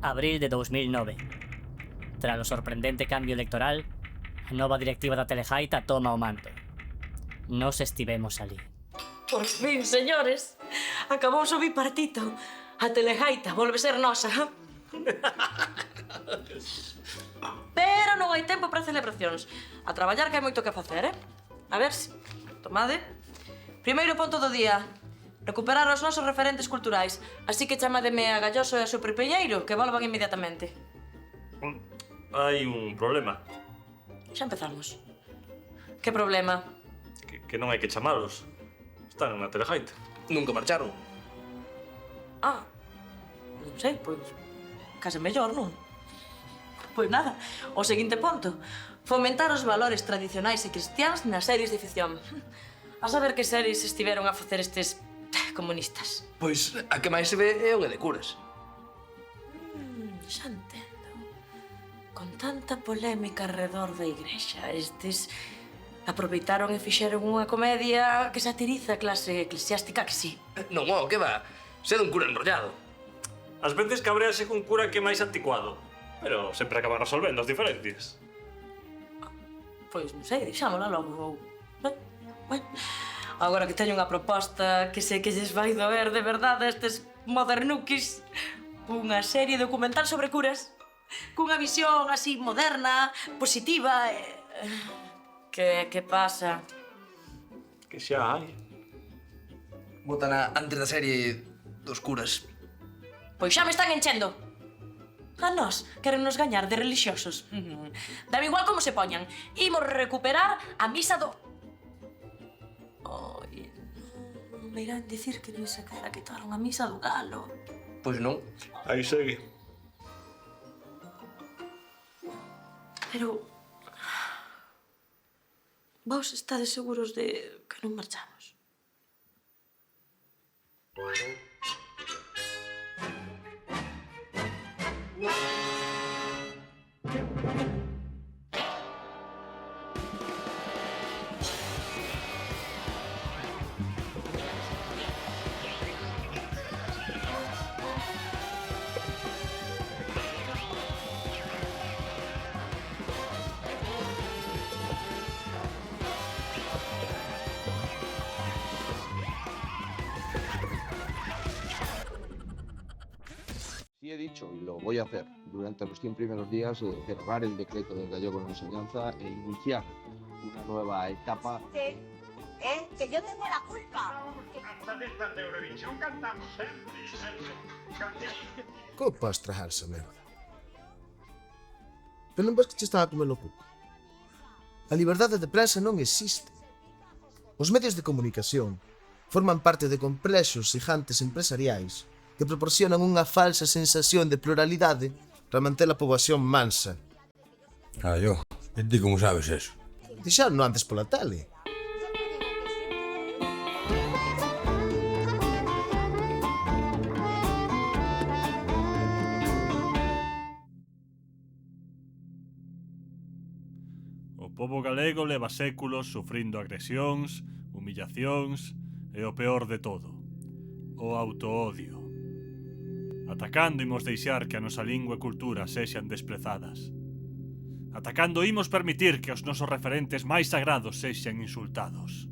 Abril de 2009. Tras o sorprendente cambio electoral, a nova directiva da Telegaita toma o manto. Nos estivemos ali. Por fin, señores, acabouse o bipartito. A Telegaita volve ser nosa. Pero non hai tempo para celebracións. A traballar que hai moito que facer, A ver se... Tomade. Primeiro ponto do día. Recuperar os nosos referentes culturais. Así que chamademe a Galloso e a seu Pripeñeiro que volvan inmediatamente. Hai un problema. Xa empezamos. Que problema? Que non hai que chamalos. Están na Telegaita. Nunca marcharon. Ah, non sei, pois... Case mellor, non? Pois nada, o seguinte ponto. Fomentar os valores tradicionais e cristiáns nas series de ficción. A saber que series estiveron a facer estes comunistas. Pois a que máis se ve é unha de curas. Xa entendo. Con tanta polémica alrededor da igrexa, estes aproveitaron e fixeron unha comedia que satiriza a clase eclesiástica, que sí. Non, que va. Se é dun cura enrollado. Ás veces cabrease cun cura que é máis anticuado, pero sempre acaban resolvendo as diferencias. Pois non sei, deixámola logo, ou... Bueno, agora que teño unha proposta que sei que lles vai doer de verdade a estes modernuquis, unha serie documental sobre curas, cunha visión así moderna, positiva e... Que pasa? Que xa hai. Bótana antes da serie dos curas. Pois xa me están enchendo. A nós queren nos gañar de relixiosos. Dame igual como se poñan. Imos recuperar a misa do... Ai, non me irán dicir que nin sequera quitaron a misa do galo. Pois non. Aí segue. Pero... Vos estades seguros de que non marchamos? Sí he dicho, y lo voy a hacer, durante los 100 primeros días, derogar el decreto del gallego en la enseñanza e iniciar una nueva etapa. Que yo tengo la culpa. Cantaristas de Eurovisión cantamos sempre. Como podes tragar esa merda? Pero non ves que che estaba a comer o cuco? A liberdade de prensa non existe. Os medios de comunicación forman parte de complexos gigantes empresariais que proporcionan unha falsa sensación de pluralidade para manter a poboación mansa. Yo, e ti como sabes eso? Dixeron non antes pola tele. O pobo galego leva séculos sufrindo agresións, humillacións e o peor de todo, o autoodio. Atacando imos deixar que a nosa lingua e cultura sexan desprezadas. Atacando imos permitir que os nosos referentes máis sagrados sexan insultados.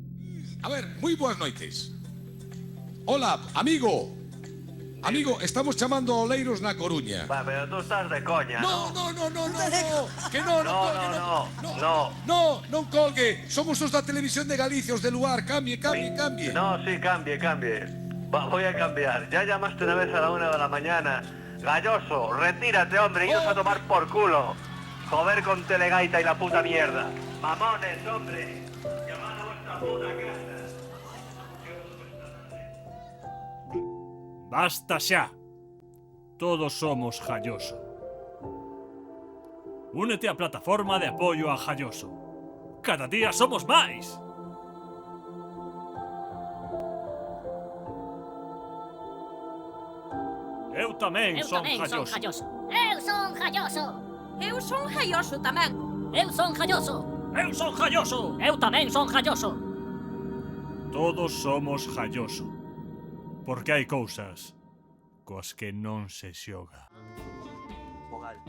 A ver, moi boas noites. Hola, amigo. Amigo, estamos chamando a Oleiros na Coruña. Va, pero tú estás de coña, No, ¿no? que non colgue, non colgue. Somos os da Televisión de Galicia, os de Luar, cambie. No, sí, cambie. Voy a cambiar. Ya llamaste una vez a la 1 de la mañana. Galloso, retírate, hombre, iros a tomar por culo. Joder con Telegaita y la puta mierda. Mamones, hombre. Llamad a vuestra puta casa. Basta xa. Todos somos Galloso. Únete á plataforma de apoio a Galloso. Cada día somos máis. Eu tamén son Galloso. Eu son Galloso. Eu son Galloso tamén. Eu son Galloso. Eu son Galloso. Eu tamén son Galloso. Todos somos Galloso. Porque hai cousas coas que non se xoga. Portugal.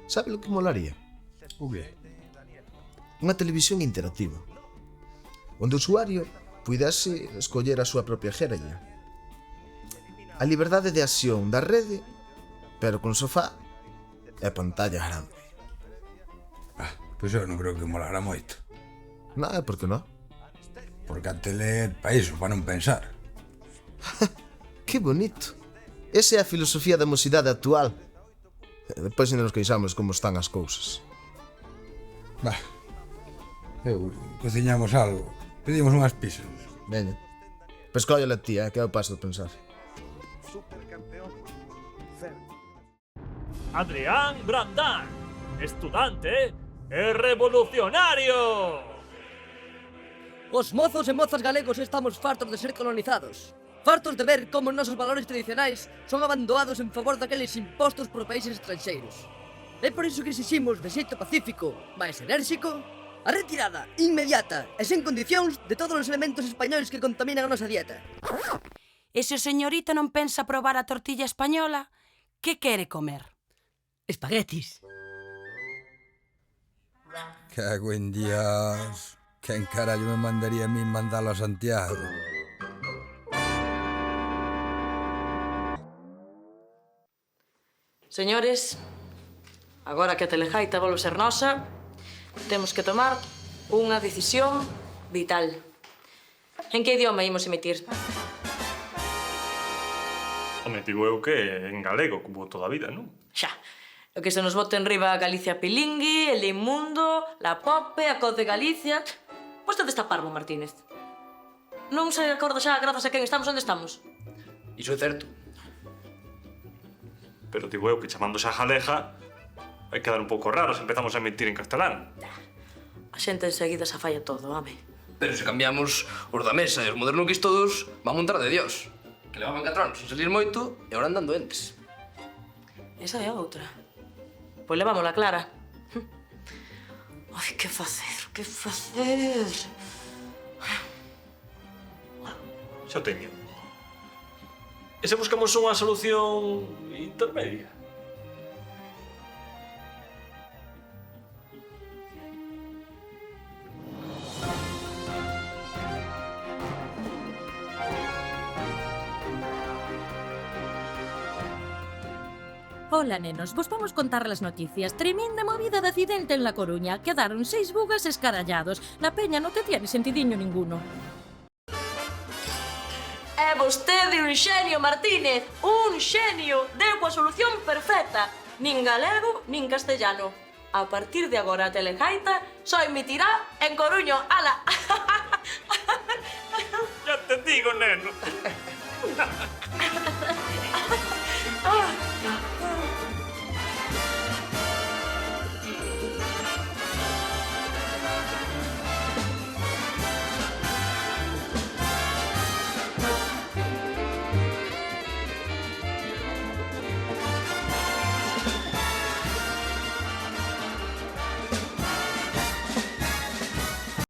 Sabe lo que molaría? O qué? Unha televisión interactiva, onde o usuario puidese escoller a súa propia xeralla. A liberdade de acción da rede, pero con sofá e pantalla grande. Pois eu non creo que molara moito. Nada, por que non? Porque a tele é pa iso, pa non pensar. Que bonito. Esa é a filosofía da mocidade actual. Depois ainda nos queixamos como están as cousas. Cociñamos algo. Pedimos unhas pizzas. Veña. Pescóllala tía, que é o paso de pensar. Adrián Brandán, estudante e revolucionario. Os mozos e mozas galegos estamos fartos de ser colonizados. Fartos de ver como os nosos valores tradicionais son abandonados en favor daqueles impostos por países estranxeiros. É por iso que exiximos, de xeito pacífico, máis enérxico, a retirada inmediata e sen condicións de todos os elementos españois que contaminan a nosa dieta. E se o señorito non pensa probar a tortilla española, que quere comer? Espaguetis. Cago en Dios. Quen carallo me mandaría a mí mandalo a Santiago? Señores, agora que a Telegaita volve ser nosa, temos que tomar unha decisión vital. En que idioma imos emitir? Home, digo eu que en galego, como toda a vida, non? Xa, o que se nos bote en riba a Galicia Pilingui, el Inmundo, la Pope, a Coz de Galicia... Vostede está parvo, Martínez. Non se acorda xa grazas a quen estamos onde estamos? Iso é certo. Pero digo eu que chamando xa galega vai quedar un pouco raro se empezamos a emitir en castelán. A xente enseguida se falla todo, home. Pero se cambiamos os da mesa e os modernuquis todos, van montar de Dios. Que levaban 4 anos sin salir moito e ahora andan doentes. Esa é a outra. Pois levámola clara. Ai, que facer, que facer? Xa teño. E se buscamos unha solución intermedia? Hola, nenos, vos vamos contar las noticias. Tremenda movida de accidente en La Coruña. Quedaron 6 bugas escarallados. La peña no te tiene sentidiño ninguno. É vostede un xenio, Martínez. Un xenio. Deu a solución perfecta. Nin galego, nin castellano. A partir de agora a Telegaita só emitirá en Coruño. Ala! Ya te digo, neno.